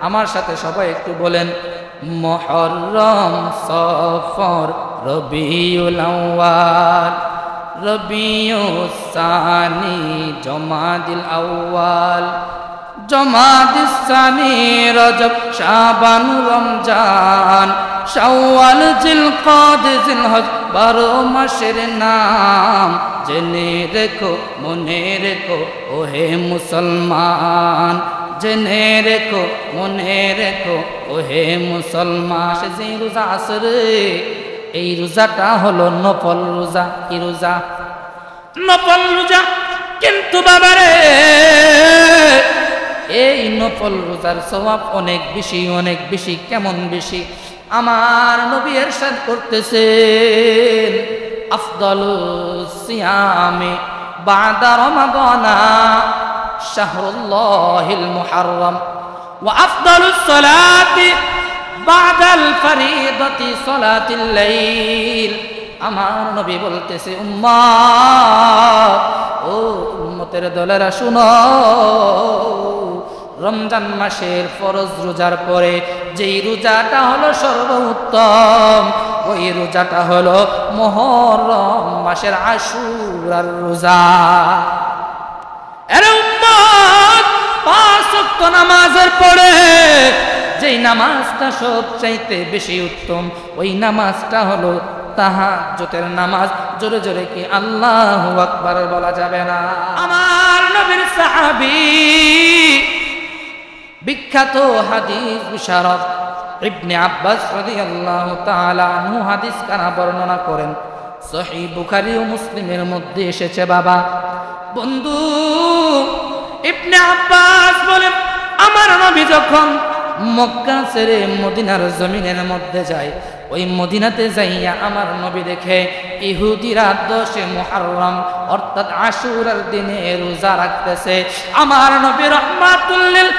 আমার সাথে সবাই একটু বলেন, মুহররম, সফর, রবিউল আউয়াল, রবিউস সানি, জমাদিল আউয়াল, জমাদিস সানি, রজব, শাবান, রমজান, শাওয়াল, জিলকদ, জিলহজ, 12 মাসের নাম। জেনে রেখো, মনে রেখো ওহে মুসলমান, জেনে রেখো, মনে রেখো ওহে মুসলমান। যে রোজা আছে রে, এই রোজাটা হলো নফল রোজা। কি রোজা? নফল রোজা। কিন্তু বাবারে, এই নফল রোজার সওয়াব অনেক বেশি, অনেক বেশি। কেমন বেশি? আমার নবী ইরশাদ করতেছেন, আফদালুস সিয়ামি বাদা রমাদানা শাহরুল্লাহিল মুহাররম, ওয়া আফদালুস সালাতি বাদাল ফরিদাতি সালাতুল লাইল। আমার নবী বলতেছে, উম্মত, ও উম্মতের দলেরা শুনো, রমজান মাসের ফরজ রোজার পরে যেই রোজাটা হলো সর্বোত্তম, ওই রোজাটা হলো মুহররম মাসের আশুরার রোজা। আরে উম্মত, 5 ওয়াক্ত নামাজের পরে যেই নামাজটা সবচাইতে বেশি উত্তম, ওই নামাজটা হলো তাহাজ্জুদের নামাজ। জোরে জোরে কি আল্লাহু আকবার বলা যাবে না? আমার নবীর সাহাবী, বিখ্যাত হাদিস বিশারদ ইবনে আব্বাস রাদিয়াল্লাহু তাআলা আনহু হাদিস কানা বর্ণনা করেন। সহিহ বুখারী ও মুসলিমের মধ্যে এসেছে। বাবা বন্ধু, ইবনে আব্বাস বলেন, আমার নবী যখন মক্কা ছেড়ে মদিনার জমিনের মধ্যে যায়, ওই মদিনাতে যাইয়া আমার নবী দেখে ইহুদিরা 10 মুহররম অর্থাৎ আশুরার দিনে রোজা রাখতেছে। আমার নবী রাহমাতুল লিল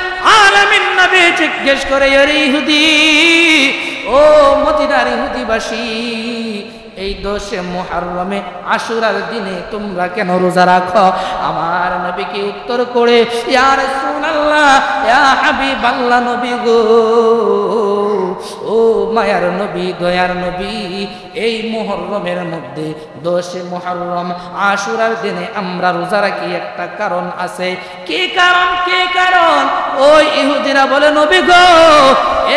আলামিন নবী জিজ্ঞেস করে, আরে ইহুদি, ও মদিনার ইহুদিবাসী, এই 10 মুহররমে আশুরার দিনে তোমরা কেন রোজা রাখো? আমার নবী কি উত্তর করে, ইয়া রাসূলুল্লাহ, ইয়া হাবিবাল্লাহ, নবী গো, ও মায়ার নবী, দয়ার নবী, এই মুহররমের মধ্যে 10 মুহররম আশুরার দিনে আমরা রোজা রাখি, একটা কারণ আছে। কি কারণ? কি কারণ? ওই ইহুদিরা বলে, নবী গো,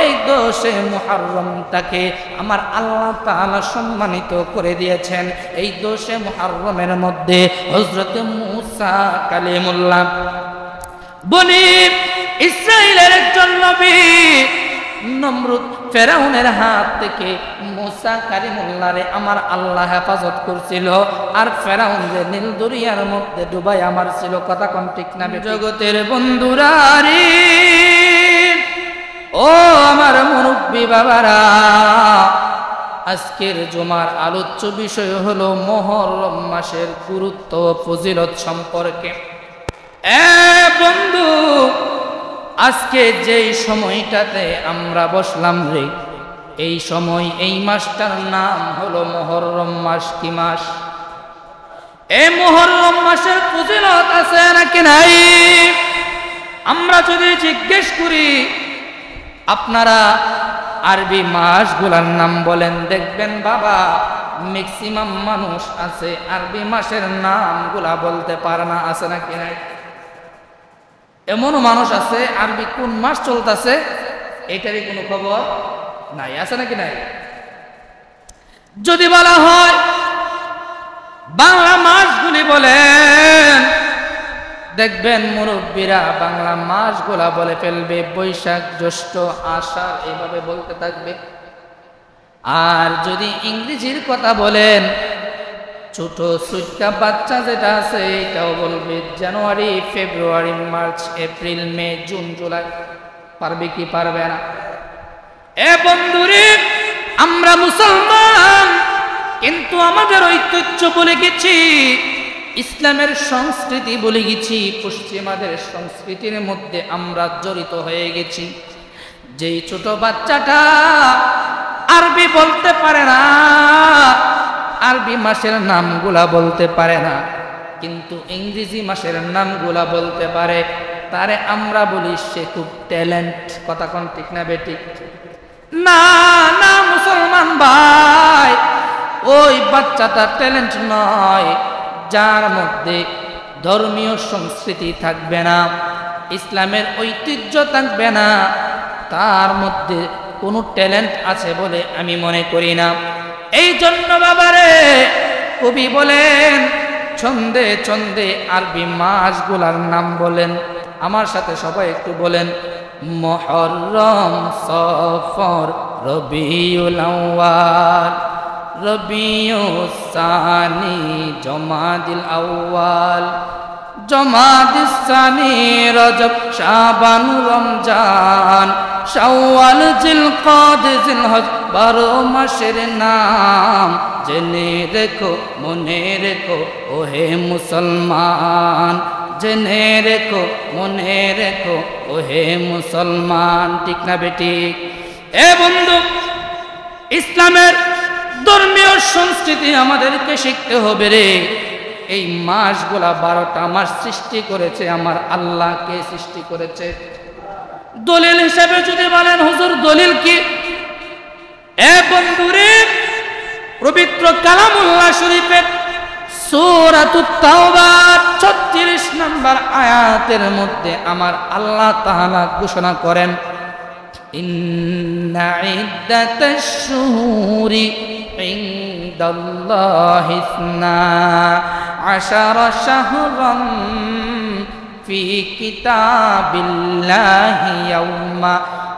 এই 10 মুহররমটাকে আমার আল্লাহ তাআলা সম্মানিত করে দিয়েছেন। এই 10 মুহররমের মধ্যে হযরত মূসা কালিমুল্লাহ বনি ইসরাইলের একজন নবী নমরুদ ফেরাউনের হাত থেকে মূসা কালিমুল্লাহরে আমার আল্লাহ হেফাজত করছিল, আর ফেরাউন যে নীল দরিয়ার মধ্যে ডুবাই আমার ছিল। কথা কোন ঠিক না? জগতের বন্ধুরা রে, ও আমার মুরব্বী বাবারা, আজকের জুমার আলোচ্য বিষয় হলো মুহররম মাসের গুরুত্ব ও ফজিলত সম্পর্কে। বন্ধু, আজকে যেই সময়টাতে আমরা বসলাম রে, এই সময়, এই মাসটার নাম হলো মুহররম মাস। কি মাস? এই মুহররম মাসের ফজিলত আছে নাকি নাই? আমরা যদি জিজ্ঞেস করি, আপনারা আরবি মাসগুলার নাম বলেন, দেখবেন বাবা ম্যাক্সিমাম মানুষ আছে আরবি মাসের নামগুলা বলতে পারে না। আছে নাকি নাই? এমনও মানুষ আছে আরবি কোন মাস চলতেছে এটারই কোনো খবর নাই। আছে নাকি নাই? যদি বলা হয় বাংলা মাসগুলি বলেন, দেখবেন মুরব্বীরা বাংলা মাসগুলা বলে ফেলবে, বৈশাখ, জ্যৈষ্ঠ, আষাঢ়, এইভাবে বলতে থাকবে। আর যদি ইংরেজির কথা বলেন, ছোট সুটকা বাচ্চা যেটা আছে এটাও বলবে জানুয়ারি, ফেব্রুয়ারি, মার্চ, এপ্রিল, মে, জুন, জুলাই। পারবে কি পারবে না? এ বন্ধুরে, আমরা মুসলমান, কিন্তু আমাদের ঐতিহ্য বলে গেছি, ইসলামের সংস্কৃতি বলে গেছি, পশ্চিমাদের সংস্কৃতির মধ্যে আমরা জড়িত হয়ে গেছি। যেই ছোট বাচ্চাটা আরবি বলতে পারে না, আরবি মাসের নামগুলা বলতে পারে না, কিন্তু ইংরেজি মাসের নামগুলা বলতে পারে। তারে আমরা বলি সে খুব ট্যালেন্ট। কথা কোন ঠিক না বেঠিক? না না মুসলমান ভাই, ওই বাচ্চাটা ট্যালেন্ট নয় যার মধ্যে ধর্মীয় সংস্কৃতি থাকবে না, ইসলামের ঐতিহ্য থাকবে না, তার মধ্যে কোনো ট্যালেন্ট আছে বলে আমি মনে করি না। এই জন্য বাবারে কবি বলেন ছন্দে ছন্দে আরবি মাসগুলার নাম বলেন, আমার সাথে সবাই একটু বলেন। মুহররম, সফর, রবিউল আউয়াল, রবিউস সানি, জমাদিল আউয়াল, জমাদিস সানি, রজব, শাবান, রমজান, শাওয়াল, জিলকদ, জিলহজ, 12 মাসের নাম জেনে রেখো মনে রেখো ওহে মুসলমান, জেনে রেখো মনে রেখো ওহে মুসলমান। ঠিক না বেঠিক? এ বন্ধু, ইসলামের ধর্মীয় সংস্কৃতি আমাদেরকে শিখতে হবে রে। এই মাসগুলা 12টা মাস সৃষ্টি করেছে আমার আল্লাহ। কে সৃষ্টি করেছে? দলিল হিসেবে যদি বলেন হুজুর দলিল কি? এ বন্ধুরে, পবিত্র কালামুল্লাহ শরীফের সূরাতুত তাওবা 36 নম্বর আয়াতের মধ্যে আমার আল্লাহ তাআলা ঘোষণা করেন, ইন্না ইদ্দাতাশ শুহুরি ইনদাল্লাহি 12 শাহরান ফি কিতাবিল্লাহি ইয়াওমা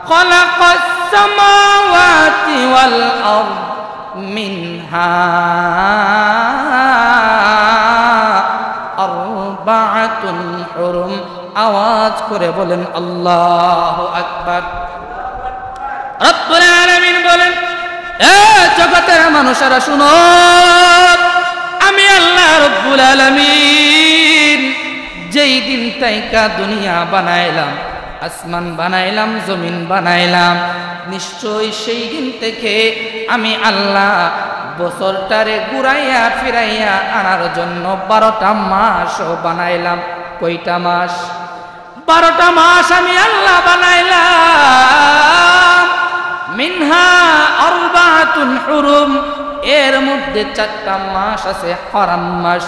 খালাকাস সামাওয়াতি ওয়াল আরদ মিনহা আরবাআতুন হুরুম। আওয়াজ করে বলেন আল্লাহু আকবার। রব্বুল আলামিন বলেন, এ জগতের মানুষেরা শুনো, আমি আল্লাহ রব্বুল আলামিন যেই দিন তাইকা দুনিয়া বানাইলাম, আসমান বানাইলাম, জমিন বানাইলাম, নিশ্চয় সেই দিন থেকে আমি আল্লাহ বছরটারে ঘুরাইয়া ফিরাইয়া আনার জন্য 12টা মাসও বানাইলাম। কয়টা মাস? 12টা মাস আমি আল্লাহ বানাইলাম। মিনহা আরবাআতুন হুরুম, এর মধ্যে 4টা মাস আছে হারাম মাস,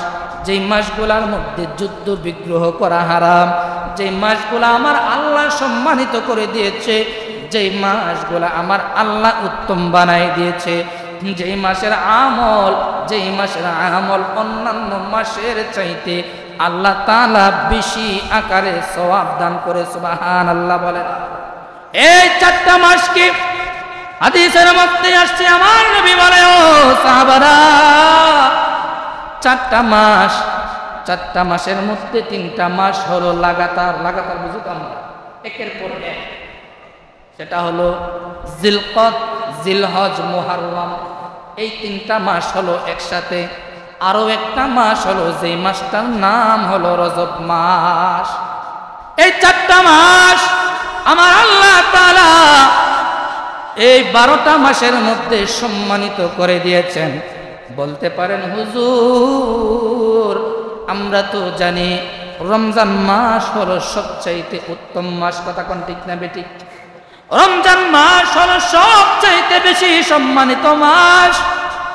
যেই মাসগুলার মধ্যে যুদ্ধ বিগ্রহ করা হারাম, যেই মাসগুলা আমার আল্লাহ সম্মানিত করে দিয়েছে, যেই মাসগুলা আমার আল্লাহ উত্তম বানাই দিয়েছে, যেই মাসের আমল অন্যান্য মাসের চাইতে আল্লাহ তাআলা বেশি আকারে সওয়াব দান করে। সুবহানাল্লাহ বলেন। এই 4টা মাস কি? হাদিসের মধ্যে আসছে, আমার নবী বলে, ও সাহাবারা, 4টা মাস, 4টা মাসের মধ্যে 3টা মাস হলো লাগাতার। লাগাতার বুঝি তো আমরা, একের পর এক। সেটা হলো জিলকদ, জিলহজ, মুহররম। এই 3টা মাস হলো একসাথে। আরো একটা মাস হলো যেই মাসটার নাম হলো রজব মাস। এই 4টা মাস আমার আল্লাহ তাআলা এই 12টা মাসের মধ্যে সম্মানিত করে দিয়েছেন। বলতে পারেন হুজুর, আমরা তো জানি রমজান মাস হলো সবচাইতে উত্তম মাস। কথা কোন ঠিক না বেঠিক? রমজান মাস হলো সবচাইতে বেশি সম্মানিত মাস।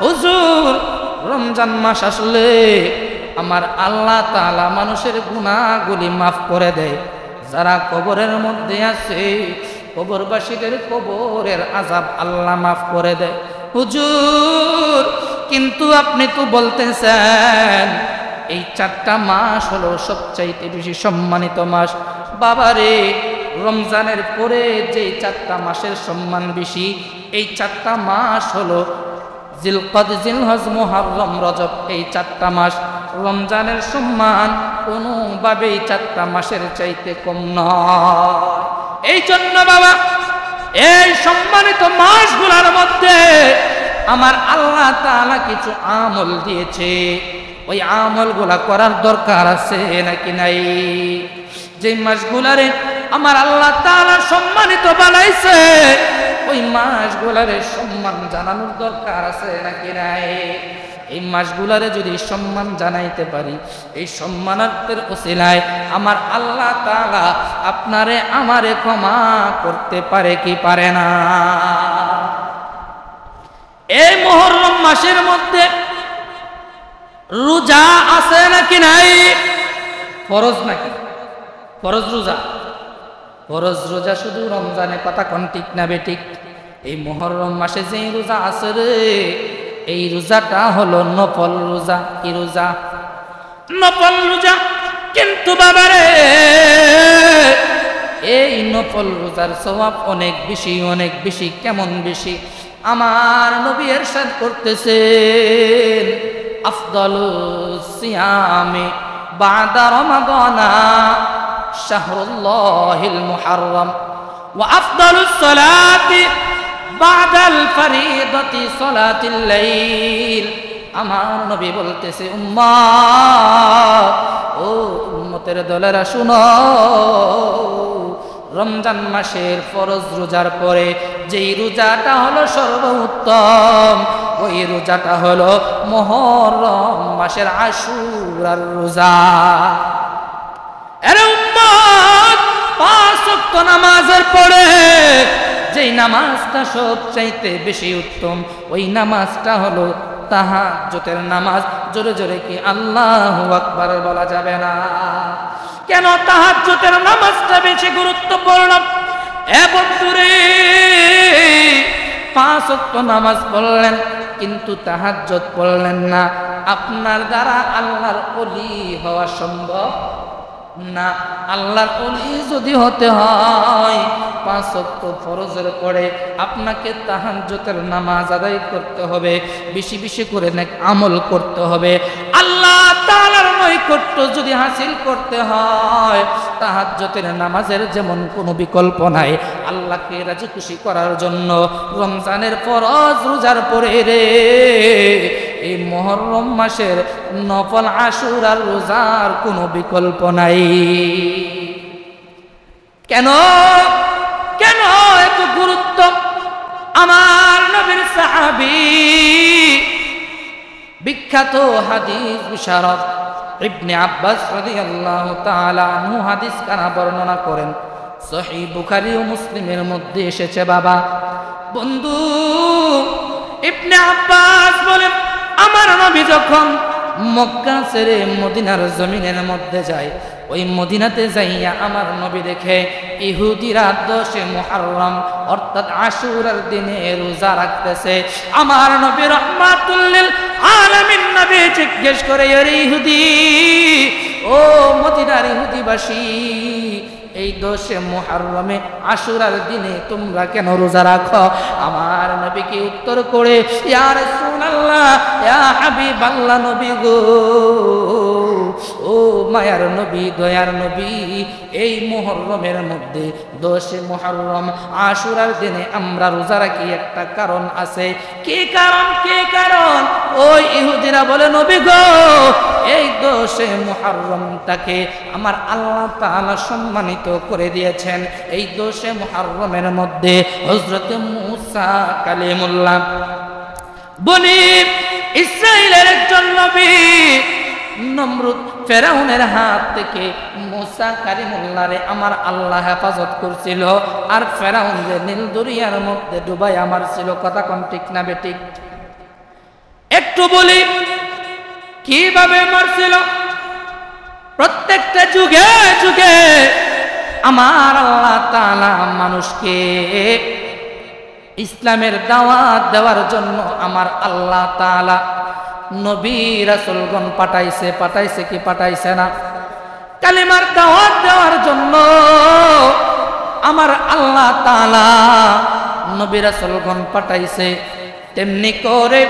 হুজুর, রমজান মাস আসলে আমার আল্লাহ তাআলা মানুষের গুনাহগুলি মাফ করে দেয়। যারা কবরের মধ্যে আছে, কবরবাসীদের কবরের আযাব আল্লাহ মাফ করে দেয়। হুজুর, কিন্তু আপনি তো বলতেছেন এই 4টা মাস হলো সবচাইতে বেশি সম্মানিত মাস। বাবারে, রমজানের পরে যেই 4টা মাসের সম্মান বেশি, এই 4টা মাস হলো জিলকদ, জিলহজ, মুহররম, রজব। এই 4টা মাস, রমজানের সম্মান কোনোভাবেই 4টা মাসের চাইতে কম নয়। এই জন্য বাবা, এই সম্মানিত মাসগুলোর মধ্যে আমার আল্লাহ তাআলা কিছু আমল দিয়েছে। ওই আমলগুলা করার দরকার আছে নাকি নাই? যে মাসগুলারে আমার আল্লাহ তাআলা সম্মানিত বানাইছে, ওই মাসগুলারে সম্মান জানানোর দরকার আছে নাকি নাই? এই মাসগুলারে যদি সম্মান জানাইতে পারি, এই সম্মানার্থের ওসিলায় আমার আল্লাহ তাআলা আপনারে আমারে ক্ষমা করতে পারে কি পারে না? এই মুহররম মাসের মধ্যে রোজা আছে নাকি নাই? ফরজ নাকি? ফরজ রোজা, ফরজ রোজা শুধু রমজানে, কথা কোন ঠিক না বেঠিক? এই মুহররম মাসে যে রোজা আছে রে, এই রোজাটা হলো নফল রোজা। কি রোজা? নফল রোজা। কিন্তু বাবারে, এই নফল রোজার সওয়াব অনেক বেশি, অনেক বেশি। কেমন বেশি? আমার নবী ইরশাদ করতেছেন, আফদালুস সিয়ামি বাদা রমাদানা শাহরুল্লাহিল মুহাররম ওয়া আফদালুস সালাতি বাদাল ফরিদাতি সালাতুল লাইল। আমার নবী বলতেছে, উম্মত, ও উম্মতের দলেরা শুনো, রমজান মাসের ফরজ রোজার পরে যেই রোজাটা হলো সর্বোত্তম, ওই রোজাটা হলো মুহররম মাসের আশুরার রোজা। আরে উম্মত, 5 ওয়াক্ত নামাজের পরে যেই নামাজটা সবচাইতে বেশি উত্তম, ওই নামাজটা হলো তাহাজ্জুদের নামাজ। জোরে জোরে কি আল্লাহু আকবার বলা যাবে না? কেন তাহাজ্জুদের নামাজটা বেশি গুরুত্বপূর্ণ? এ বন্ধুরে, 5 ওয়াক্ত নামাজ পড়লেন কিন্তু তাহাজ্জুদ পড়লেন না, আপনার দ্বারা আল্লাহর ওলি হওয়া সম্ভব না। আল্লাহর ওলি যদি হতে হয়, 5 ওয়াক্ত ফরজের পরে আপনাকে তাহাজ্জুদের নামাজ আদায় করতে হবে, বেশি বেশি করে নেক আমল করতে হবে। আল্লাহ তাআলার নৈকট্য যদি হাসিল করতে হয়, তাহাজ্জুদের নামাজের যেমন কোনো বিকল্প নাই। আল্লাহকে রাজি খুশি করার জন্য রমজানের ফরজ রোজার পরে রে, এই মুহররম মাসের নফল আশুরার রোজার কোনো বিকল্প নাই। কেন কেন এত গুরুত্ব? আমার নবীর সাহাবী, বিখ্যাত হাদিস বিশারদ ইবনে আব্বাস রাদিয়াল্লাহু তাআলা আনহু হাদিস কানা বর্ণনা করেন, সহিহ বুখারী ও মুসলিমের মধ্যে এসেছে। বাবা বন্ধু, ইবনে আব্বাস বলেন, আমার নবী যখন মক্কা ছেড়ে মদিনার জমিনের মধ্যে যায়, ওই মদিনাতে যাইয়া আমার নবী দেখে ইহুদিরা 10 মুহররম অর্থাৎ আশুরার দিনে রোজা রাখতেছে। আমার নবী রাহমাতুল লিল আলামিন নবী জিজ্ঞেস করে, আরে ইহুদি, ও মদিনার ইহুদিবাসী, এই 10 মুহররমে আশুরার দিনে তোমরা কেন রোজা রাখো? আমার নবী কি উত্তর করে, ইয়া রাসূলুল্লাহ, ইয়া হাবিবাল্লাহ, নবী গো, ও মায়ার নবী, দয়ার নবী, এই মুহররমের মধ্যে 10 মুহররম আশুরার দিনে আমরা রোজা রাখি, একটা কারণ আছে। কি কারণ? কি কারণ? ওই ইহুদিরা বলে, নবী গো, এই 10 মুহররমটাকে আমার আল্লাহ তাআলা সম্মানিত করে দিয়েছেন। এই 10 মুহররমের মধ্যে হযরত মূসা কালিমুল্লাহ বনি ইসরাইলের একজন নবী নমরুদ ফেরাউনের হাত থেকে মূসা কালিমুল্লাহরে আমার আল্লাহ হেফাজত করছিল, আর ফেরাউন যে নীল দরিয়ার মধ্যে ডুবাই আমার ছিল। কথা কোন ঠিক না বেঠিক? একটু বলি কিভাবে মারছিল। প্রত্যেকটা যুগে যুগে আমার আল্লাহ তাআলা মানুষকে ইসলামের দাওয়াত দেওয়ার জন্য আমার আল্লাহ তাআলা নবী রাসূলগণ পাঠাইছে। পাঠাইছে কি পাঠাইছে না? কালিমার দাওয়াত দেওয়ার জন্য আমার আল্লাহ তাআলা নবী রাসূলগণ পাঠাইছে। তেমনি করে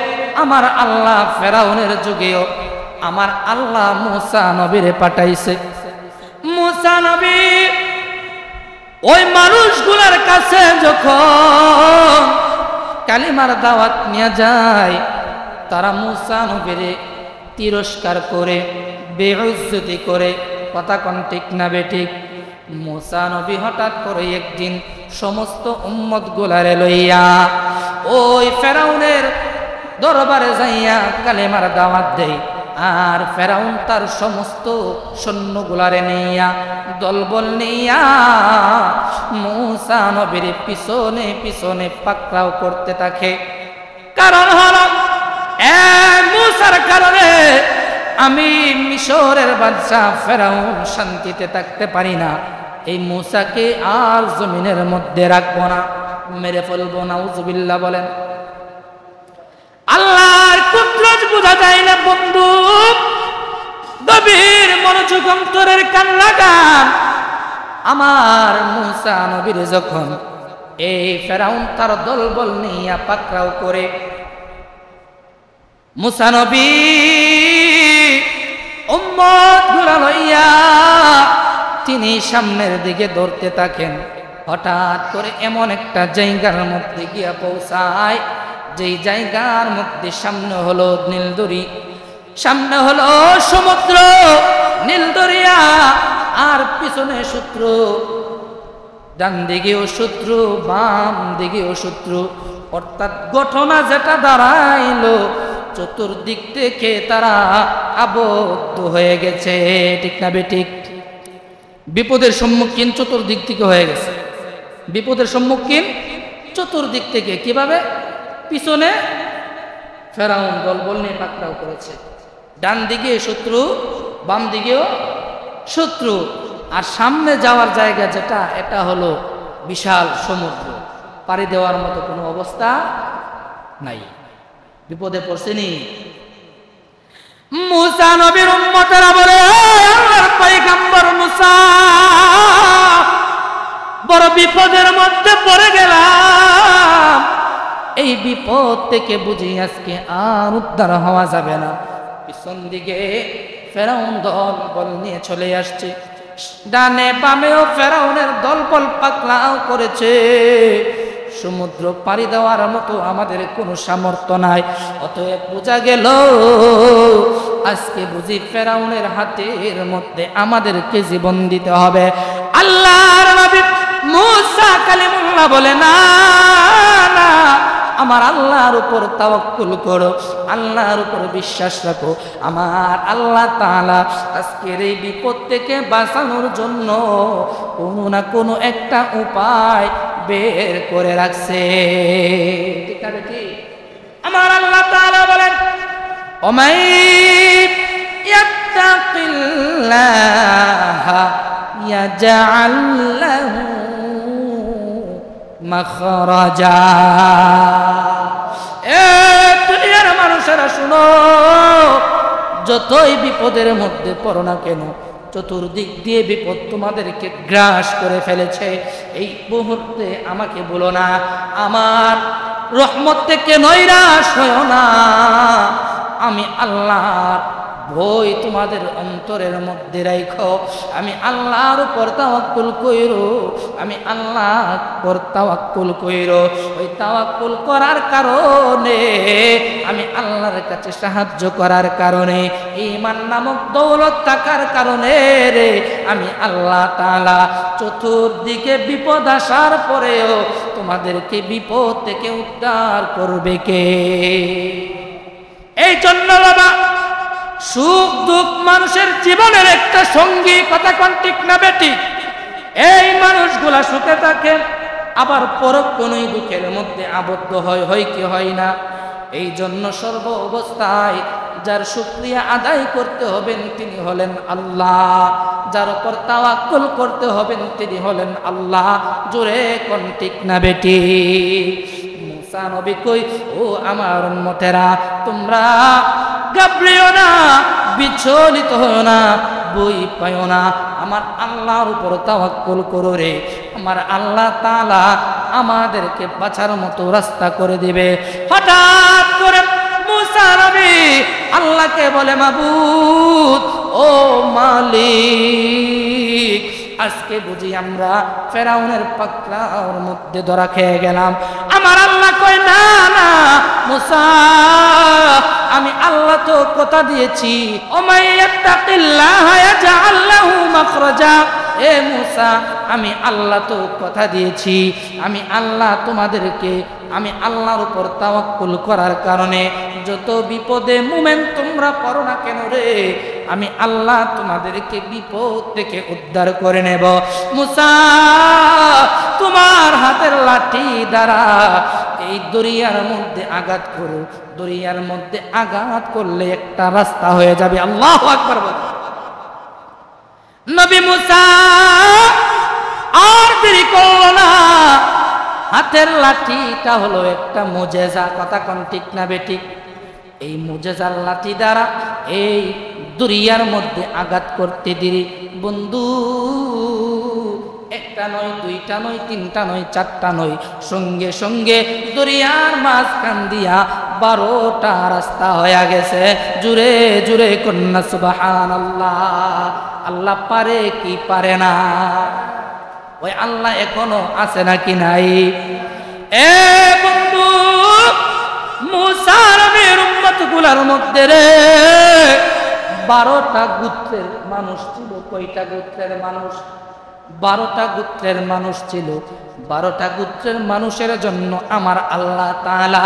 আমার আল্লাহ ফেরাউনের যুগেও আমার আল্লাহ মূসা নবীরে পাঠাইছে। মূসা নবী ওই মানুষগুলোর কাছে যখন কালিমার দাওয়াত নিয়ে যায়, তারা মূসা নবীরে তিরস্কার করে, বেইজ্জতি করে। কথা কোন ঠিক না বেঠিক? মুসা নবী হঠাৎ করে একদিন সমস্ত উম্মত গুলারে লইয়া ওই ফেরাউনের দরবারে যাইয়া কালেমার দাওয়াত দেয়। আর ফেরাউন তার সমস্ত সৈন্যগুলারে নিয়া দলবল নিয়া মুসা নবীর পিছনে পিছনে পাকড়াও করতে থাকে। কারণ হলো মুসার কারণে আমি মিশরের বাদশা ফেরাউন শান্তিতে থাকতে পারি না, এই মুসাকে আর জমিনের মধ্যে রাখবো না, মেরে ফেলবো। নাউজুবিল্লাহ বলেন। আল্লাহর কুদরত বোঝা যায় না বন্ধু, গভীর মনোযোগ অন্তরের কান লাগান। আমার মুসা নবীর যখন এই ফেরাউন তার দলবল নিয়ে পাকড়াও করে, মুসা নবী উম্মত গুলা লইয়া তিনি সামনের দিকে দৌড়তে থাকেন। হঠাৎ করে এমন একটা জায়গার মধ্যে গিয়া পৌঁছায়, যেই জায়গার মধ্যে সামনে হলো নীলদরি, সামনে হলো সমুদ্র নীল দরিয়া, আর পিছনে শত্রু, ডান দিকেও শত্রু, বাম দিকেও শত্রু। অর্থাৎ ঘটনা যেটা দাঁড়াইলো, চতুর্দিক থেকে তারা আবদ্ধ হয়ে গেছে। ঠিক না বেঠিক? বিপদের সম্মুখীন চতুর্দিক থেকে হয়ে গেছে। বিপদের সম্মুখীন চতুর্দিক থেকে কিভাবে? পিছনে ফেরাউন দলবল নিয়ে পাকড়াও করেছে, ডান দিকে শত্রু, বাম দিকেও শত্রু, আর সামনে যাওয়ার জায়গা যেটা, এটা হলো বিশাল সমুদ্র, পাড়ি দেওয়ার মতো কোনো অবস্থা নাই। বিপদে পড়ছেনি। মুসা নবীর উম্মতেরা বলে, আল্লাহর পয়গম্বর মুসা, বড় বিপদের মধ্যে পড়ে গেলাম, এই বিপদ থেকে বুঝি আজকে আর উদ্ধার হওয়া যাবে না। পিছন দিকে ফেরাউন দলবল নিয়ে চলে আসছে, ডানে বামেও ফেরাউনের দলবল পাকড়াও করেছে। সমুদ্র পাড়ি দেওয়ার মতো আমাদের কোনো সামর্থ্য নাই। অতএব বোঝা গেল আজকে বুঝি ফেরাউনের হাতের মধ্যে আমাদেরকে জীবন দিতে হবে। আল্লাহর নবী মুসা কালিমুল্লাহ বলে, না না, আমার আল্লাহর উপর তাওয়াক্কুল করো, আল্লাহর উপর বিশ্বাস রাখো। আমার আল্লাহ তাআলা আজকের এই বিপদ থেকে বাঁচানোর জন্য কোনো না কোনো একটা উপায় বের করে রাখছে। ঠিক আছে? ঠিক। আমার আল্লাহ তাআলা বলেন, ওমাই ইয়াত্তাকিল্লাহা ইয়াজআল লাহু মাখরাজা। দুনিয়ার মানুষেরা শুনো, যতই বিপদের মধ্যে পড়ো না কেন, চতুর্দিক দিয়ে বিপদ তোমাদেরকে গ্রাস করে ফেলেছে, এই মুহূর্তে আমাকে বলো না, আমার রহমত থেকে নৈরাশ হয়ো না। আমি আল্লাহর ভয় তোমাদের অন্তরের মধ্যে রাখো, আমি আল্লাহর উপর তাওয়াক্কুল কইরো, আমি আল্লাহর উপর তাওয়াক্কুল কইরো। ওই তাওয়াক্কুল করার কারণে, আমি আল্লাহর কাছে সাহায্য করার কারণে, ঈমান নামক দৌলত থাকার কারণে রে, আমি আল্লাহ তাআলা চতুর্দিকে বিপদ আসার পরেও তোমাদেরকে বিপদ থেকে উদ্ধার করবে কে? এই জন্য বাবা, সুখ দুঃখ মানুষের জীবনের একটা সঙ্গী, কথা কোন ঠিক না বেটি? এই মানুষগুলা সুখে থাকে, আবার পরক্ষণেই দুঃখের মধ্যে আবদ্ধ হয় কি হয় না? এই জন্য সর্ব অবস্থায় যার শুকরিয়া আদায় করতে হবেন তিনি হলেন আল্লাহ, যার উপর তাওয়াক্কুল করতে হবেন তিনি হলেন আল্লাহ। জোরে কোন ঠিক না বেটি? মুসা নবী কই, ও আমার উম্মতেরা, তোমরা ঘাবড়িও না, বিচলিত হও না, বই পাইও না, আমার আল্লাহর উপর তাওয়াক্কুল করো রে। আমার আল্লাহ তাআলা আমাদেরকে বাঁচার মতো রাস্তা করে দিবে। হঠাৎ করে মুসা নবী আল্লাহকে বলে, মাবুদ, ও মালিক, আজকে বুঝি আমরা ফেরাউনের পাকড়াওর মধ্যে ধরা খেয়ে গেলাম। আমার আল্লাহ কয়, না না মুসা, আমি আল্লাহ তো কথা দিয়েছি, ওমাইয়াত্তাকিল্লাহা ইয়াজআল লাহু মাখরাজা, এ মূসা আমি আল্লাহ তো কথা দিয়েছি, আমি আল্লাহ তোমাদেরকে, আমি আল্লাহর উপর তাওয়াক্কুল করার কারণে যত বিপদে মুমেন তোমরা পড়ো না কেন রে, আমি আল্লাহ তোমাদেরকে বিপদ থেকে উদ্ধার করে নেব। মূসা তোমার হাতের লাঠি দ্বারা এই দরিয়ার মধ্যে আঘাত করো, দরিয়ার মধ্যে আঘাত করলে একটা রাস্তা হয়ে যাবে। আল্লাহু আকবার বলো। নবী মূসা আর দেরি করলো না, হাতের লাঠিটা হলো একটা মুজেজা, কথা কোন ঠিক না বেঠিক? এই মুজেজার লাঠি দ্বারা এই দরিয়ার মধ্যে আঘাত করতে দিরি বন্ধু, একটা নয়, দুইটা নয়, তিনটা নয়, চারটা নয়, সঙ্গে সঙ্গে দরিয়ার মাঝখান দিয়া 12টা রাস্তা হয়ে গেছে। জুড়ে জুড়ে কন্যা সুবহানাল্লাহ। আল্লাহ পারে কি পারে না? ওই আল্লাহ এখনো আছে নাকি নাই? এ বন্ধু, মূসা নবীর উম্মতগুলোর মধ্যে রে 12টা গোত্রের মানুষ ছিল। কয়টা গোত্রের মানুষ? 12টা গোত্রের মানুষ ছিল। 12টা গোত্রের মানুষের জন্য আমার আল্লাহ তাআলা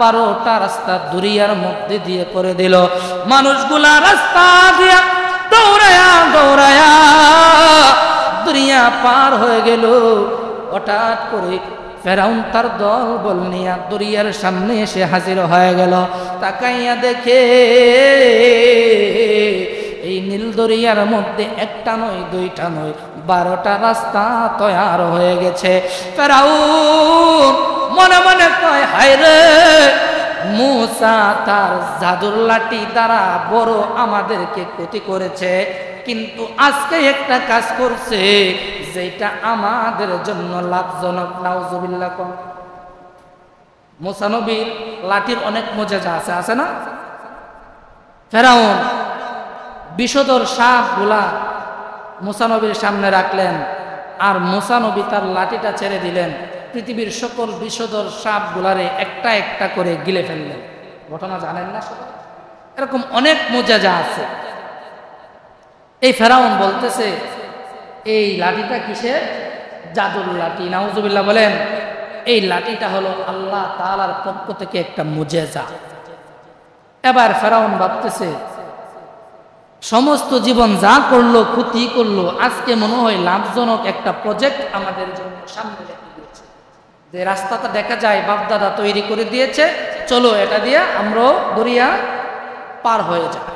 12টা রাস্তা দরিয়ার মধ্যে দিয়ে করে দিল। মানুষগুলা রাস্তা দিয়া দৌড়ায়া দৌড়ায়া দরিয়া পার হয়ে গেল। হঠাৎ করে ফেরাউন তার দল বল নিয়া দরিয়ার সামনে এসে হাজির হয়ে গেল। তাকাইয়া দেখে এই নীল দরিয়ার মধ্যে একটা নয়, দুইটা নয়, 12টা রাস্তা তৈয়ার হয়ে গেছে। ফেরাউন মনে মনে কয়, হায় রে, মূসা তার জাদুর লাঠি দ্বারা বড় আমাদেরকে ক্ষতি করেছে, কিন্তু আজকে একটা কাজ করছে যেটা আমাদের জন্য লাভজনক। নাউজুবিল্লাহ। কোন মূসা নবীর লাঠির অনেক মুজেজা আছে, আছে না? ফেরাউন বিষধর সাপগুলা মূসা নবীর সামনে রাখলেন, আর মূসা নবী তার লাঠিটা ছেড়ে দিলেন। পৃথিবীর সকল বিষধর সাপগুলারে একটা একটা করে গিলে ফেললেন। ঘটনা জানেন না সবাই? এরকম অনেক মুজেজা আছে। এই ফেরাউন বলতেছে এই লাঠিটা কিসের? জাদুর লাঠি। নাউজুবিল্লাহ বলেন। এই লাঠিটা হলো আল্লাহ তাআলার পক্ষ থেকে একটা মুজেজা। এবার ফেরাউন ভাবতেছে সমস্ত জীবন যা করলো, ক্ষতি করলো, আজকে মনে হয় লাভজনক একটা প্রজেক্ট আমাদের জন্য সামনে রেখে দিয়েছে। যে রাস্তাটা দেখা যায় বাপদাদা তৈরি করে দিয়েছে, চলো এটা দিয়ে আমরাও দরিয়া পার হয়ে যায়।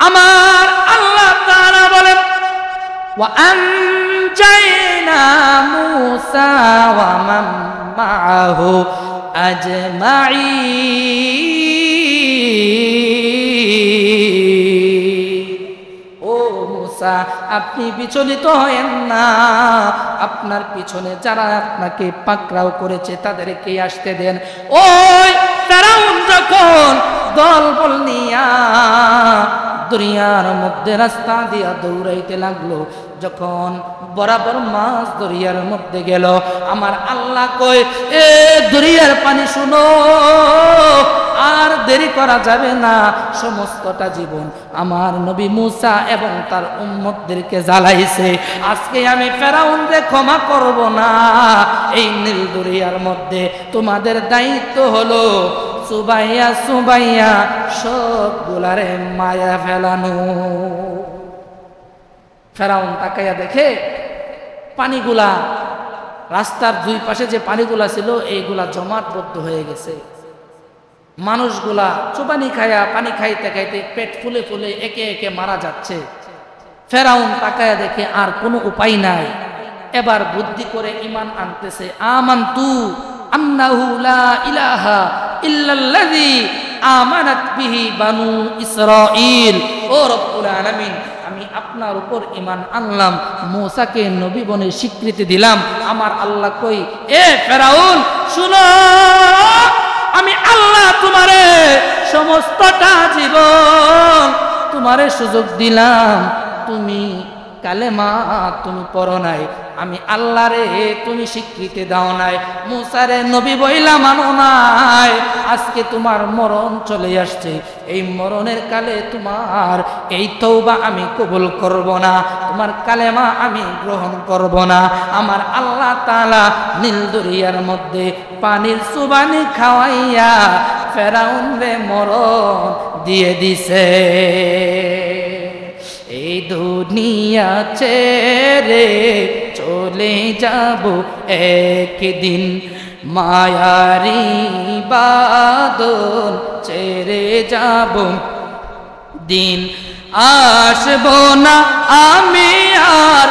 আমার আল্লাহ তাআলা বলেন, ওয়া আনজাইনা মূসা ওয়া মান মাআহু আজমাঈন। ও মূসা, আপনি বিচলিত হয়েন না, আপনার পিছনে যারা আপনাকে পাকড়াও করেছে তাদেরকে আসতে দেন। ওই ফেরাউন যখন দলবল নিয়া দরিয়ার মধ্যে রাস্তা দিয়া দৌড়াইতে লাগলো, যখন বরাবর মাছ দরিয়ার মধ্যে গেল, আমার আল্লাহ কয়, এ দরিয়ার পানি শুনো, আর দেরি করা যাবে না। সমস্তটা জীবন আমার নবী মূসা এবং তার উম্মতদেরকে জ্বালাইছে, আজকে আমি ফেরাউনকে ক্ষমা করব না। এই নীল দরিয়ার মধ্যে তোমাদের দায়িত্ব হলো সুবাইয়া সুবাইয়া সবগুলারে মায়া ফেলানো। ফেরাউন তাকাইয়া দেখে পানিগুলা, রাস্তার দুই পাশে যে পানিগুলা ছিল এইগুলা জমাটবদ্ধ হয়ে গেছে। মানুষগুলা চুবানি খায়া, পানি খাইতে খাইতে পেট ফুলে ফুলে একে একে মারা যাচ্ছে। ফেরাউন তাকায়া দেখে আর কোনো উপায় নাই, এবার বুদ্ধি করে ঈমান আনতেছে। আমানতু আন্নাহু লা ইলাহা ইল্লাল্লাযী আমানাত বিহি বানু ইসরাঈল। ও রব্বুল আলামিন, আমি আপনার উপর ঈমান আনলাম, মূসাকে নবী বলে স্বীকৃতি দিলাম। আমার আল্লাহ কই, এ ফেরাউন শুনো, আমি আল্লাহ তোমারে সমস্তটা জীবন তোমারে সুযোগ দিলাম, তুমি কালেমা তুমি পড়ো নাই, আমি আল্লাহ রে তুমি স্বীকৃতি দাও নাই, মুসারে নবী বইলা মানো নাই। আজকে তোমার মরণ চলে আসছে, এই মরণের কালে তোমার এই তওবা আমি কবুল করব না, তোমার কালেমা আমি গ্রহণ করব না। আমার আল্লাহ তাআলা নীল দরিয়ার মধ্যে পানির সুবানি খাওয়াইয়া ফেরাউন রে মরণ দিয়ে দিছে। এই দুনিয়া ছেড়ে চলে যাব একদিন, মায়ারি বাদল ছেড়ে যাব দিন। আসব না আমি আর,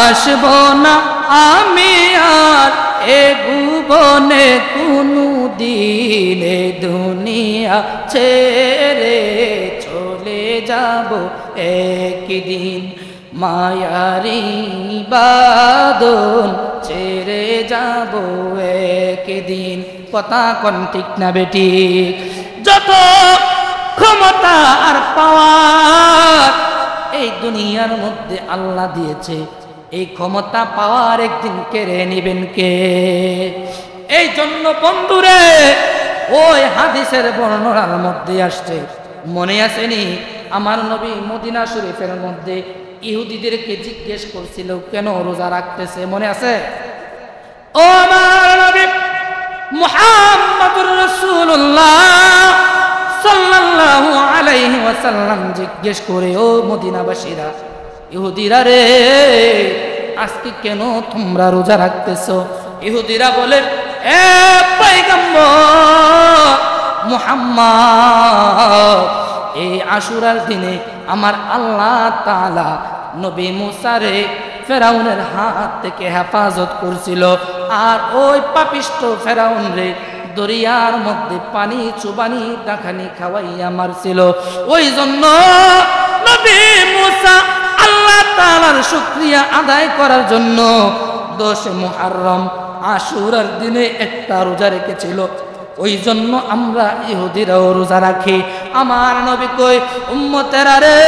আসব না আমি আর এ ভুবনে কোনো দিন, এ দুনিয়া ছেড়ে চলে যাব একদিন, মায়ারি বাদল ছেড়ে যাব একদিন। কথা কোন ঠিক না বেটি? যত ক্ষমতা আর পাওয়ার এই দুনিয়ার মধ্যে আল্লাহ দিয়েছে, এই ক্ষমতা পাওয়ার একদিন কেড়ে নিবেন কে? এই জন্য বন্ধুরে ওই হাদিসের বর্ণনার মধ্যে আসছে, মনে আসেনি আমার নবী মদিনা শরীফের মধ্যে ইহুদিদেরকে জিজ্ঞেস করছিল কেন রোজা রাখতেছে, মনে আছে? ও আমার নবী মুহাম্মদুর রাসূলুল্লাহ সাল্লাল্লাহু আলাইহি ওয়াসাল্লাম জিজ্ঞেস করে, ও মদিনাবাসীরা, ইহুদিরা রে, আজকে কেন তোমরা রোজা রাখতেছো? ইহুদিরা বলে, এ পয়গম্বর মুহাম্মদ, এই আশুরার দিনে আমার আল্লাহ তাআলা নবী মুসারে ফেরাউনের হাত থেকে হেফাজত করছিল, আর ওই পাপিষ্ট ফেরাউন রে দরিয়ার মধ্যে পানি চুবানি ডাকানি খাওয়াইয়া মারছিল। ওই জন্য নবী মুসা আল্লাহ তাআলার শুকরিয়া আদায় করার জন্য 10 মুহররম আশুরার দিনে একটা রোজা রেখেছিল। ওই জন্য আমরা ইহুদিরাও রোজা রাখি। আমার নবী কই, উম্মতেরা রে,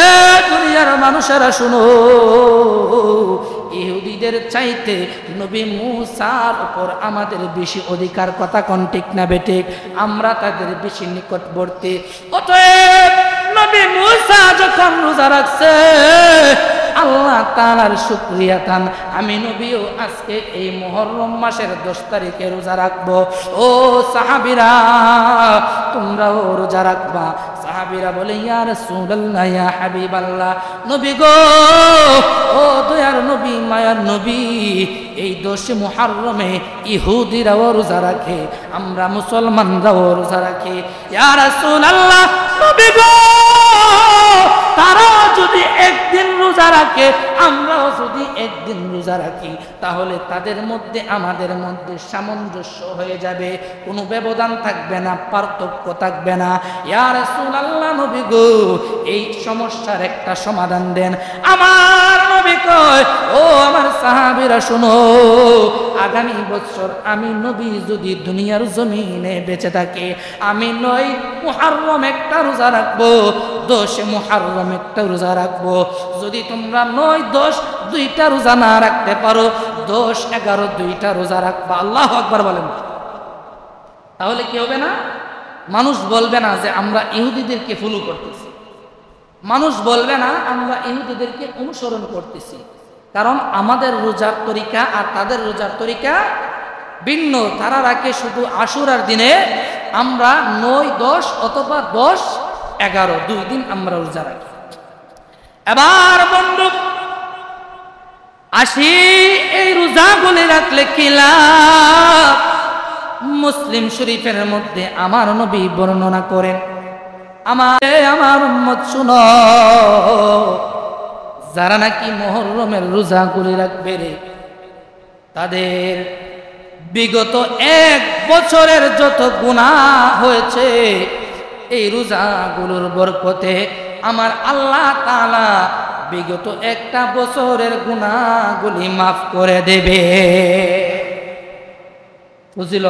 এ দুনিয়ার মানুষেরা শুনো, ইহুদিদের চাইতে নবী মুসার উপর আমাদের বেশি অধিকার। কথা কোন ঠিক না বেঠিক? আমরা তাদের বেশি নিকটবর্তী। অতএব নবী মুসা যখন রোজা রাখছে, আল্লাহ তাআলার শুকরিয়া তান আমি নবীও আজকে এই মুহররম মাসের 10 তারিখে রোজা রাখবো। ও সাহাবীরা, তোমরাও রোজা রাখবা। সাহাবীরা বলে, ইয়া রাসূলুল্লাহ, ইয়া হাবিবাল্লাহ, নবী গো, ও দয়ার নবী, মায়ার নবী, এই 10 মুহররমে ইহুদিরাও রোজা রাখে, আমরা মুসলমানরাও রোজা রাখি। ইয়া রাসূলুল্লাহ, নবী গো, তারা যদি একদিন রোজা রাখে, আমরাও যদি একদিন রোজা রাখি, তাহলে তাদের মধ্যে আমাদের মধ্যে সামঞ্জস্য হয়ে যাবে, কোনো ব্যবধান থাকবে না, পার্থক্য থাকবে না। ইয়া রাসূলুল্লাহ, নবী গো, এই সমস্যার একটা সমাধান দেন। আমার নবী কয়, ও আমার সাহাবীরা শুনো, আগামী বছর আমি নবী যদি দুনিয়ার জমিনে বেঁচে থাকি, আমি 9 মুহররম একটা রোজা রাখবো, 10 মুহররম একটা রোজা রাখবো। যদি তোমরা 9, 10 দুইটা রোজা না রাখতে পারো, 10, 11 দুইটা রোজা রাখবা। আল্লাহু আকবার বলেন। তাহলে কি হবে না? মানুষ বলবে না যে আমরা ইহুদিদেরকে ফলো করতেছি, মানুষ বলবে না আমরা ইহুদিদেরকে অনুসরণ করতেছি, কারণ আমাদের রোজার তরিকা আর তাদের রোজার তরিকা ভিন্ন। তারা রাখে শুধু আশুরার দিনে, আমরা 9, 10 অথবা 10, 11 2 দিন আমরা রোজা রাখি। এবার বন্ধু আসি, এই রোজাগুলি রাখলে কি লাভ? মুসলিম শরীফের মধ্যে আমার নবী বর্ণনা করেন, আমার উম্মত শুনো, যারা নাকি মুহররমের রোজাগুলি রাখবে রে, তাদের বিগত 1 বছরের যত গুনাহ হয়েছে, এই রোজাগুলোর বরকতে আমার আল্লাহ তাআলা বিগত 1টা বছরের গুনাহগুলি মাফ করে দেবে। বুঝল?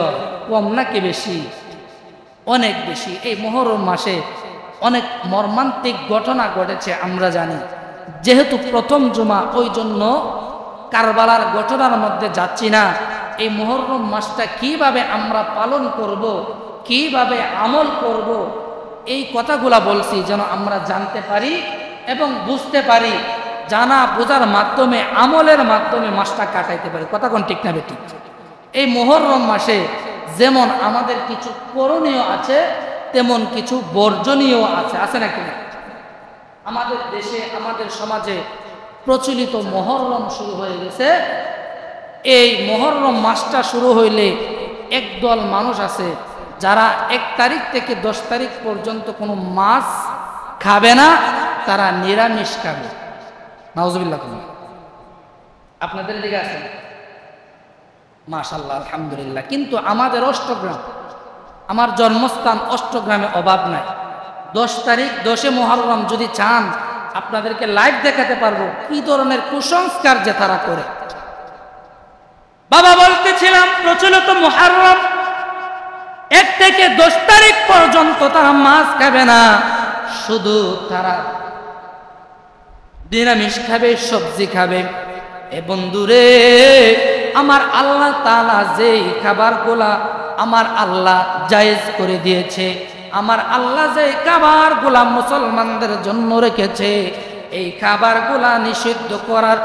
কম নাকি বেশি? অনেক বেশি। এই মুহররম মাসে অনেক মর্মান্তিক ঘটনা ঘটেছে আমরা জানি। যেহেতু প্রথম জুমা, ওই জন্য কারবালার ঘটনার মধ্যে যাচ্ছি না। এই মুহররম মাসটা কিভাবে আমরা পালন করব, কিভাবে আমল করব, এই কথাগুলা বলছি যেন আমরা জানতে পারি এবং বুঝতে পারি, জানা বোঝার মাধ্যমে, আমলের মাধ্যমে মাসটা কাটাইতে পারি। কথা কোন ঠিক না বেঠিক? এই মুহররম মাসে যেমন আমাদের কিছু করণীয় আছে, তেমন কিছু বর্জনীয় আছে। আছে নাকি না? আমাদের দেশে, আমাদের সমাজে প্রচলিত মুহররম শুরু হয়ে গেছে। এই মুহররম মাসটা শুরু হইলে একদল মানুষ আছে যারা 1 তারিখ থেকে 10 তারিখ পর্যন্ত কোনো মাছ খাবে না, তারা নিরামিষ খাবে। নাউজুবিল্লাহ। আপনাদের দিকে আছে? মাশাআল্লাহ, আলহামদুলিল্লাহ। কিন্তু আমাদের অষ্টগ্রাম, আমার জন্মস্থান অষ্টগ্রামে অভাব নাই। 10 তারিখ 10 মুহররম যদি চান, আপনাদেরকে লাইভ দেখাতে পারবো কি ধরনের কুসংস্কার যে তারা করে। বাবা বলতেছিলাম, প্রচলিত মুহররম 1 থেকে 10 তারিখ পর্যন্ত তারা মাছ খাবে না, শুধু তারা নিরামিষ খাবে, সবজি খাবে। এ বন্ধুরে, আমার আল্লাহ তাআলা যেই খাবারগুলা আমার আল্লাহ জায়েজ করে দিয়েছে, আমার আল্লাহ যে খাবারগুলা মুসলমানদের জন্য রেখেছে, এই খাবারগুলা নিষিদ্ধ করার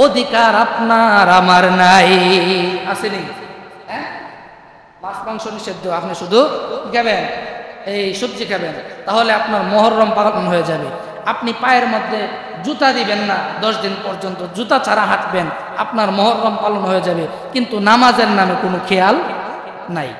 অধিকার আপনার আমার নাই। আসেনি? মাছ মাংস নিষিদ্ধ, আপনি শুধু খাবেন, এই সবজি খাবেন, তাহলে আপনার মুহররম পালন হয়ে যাবে। আপনি পায়ের মধ্যে জুতা দিবেন না, 10 দিন পর্যন্ত জুতা ছাড়া হাঁটবেন, আপনার মুহররম পালন হয়ে যাবে। কিন্তু নামাজের নামে কোনো খেয়াল নাই।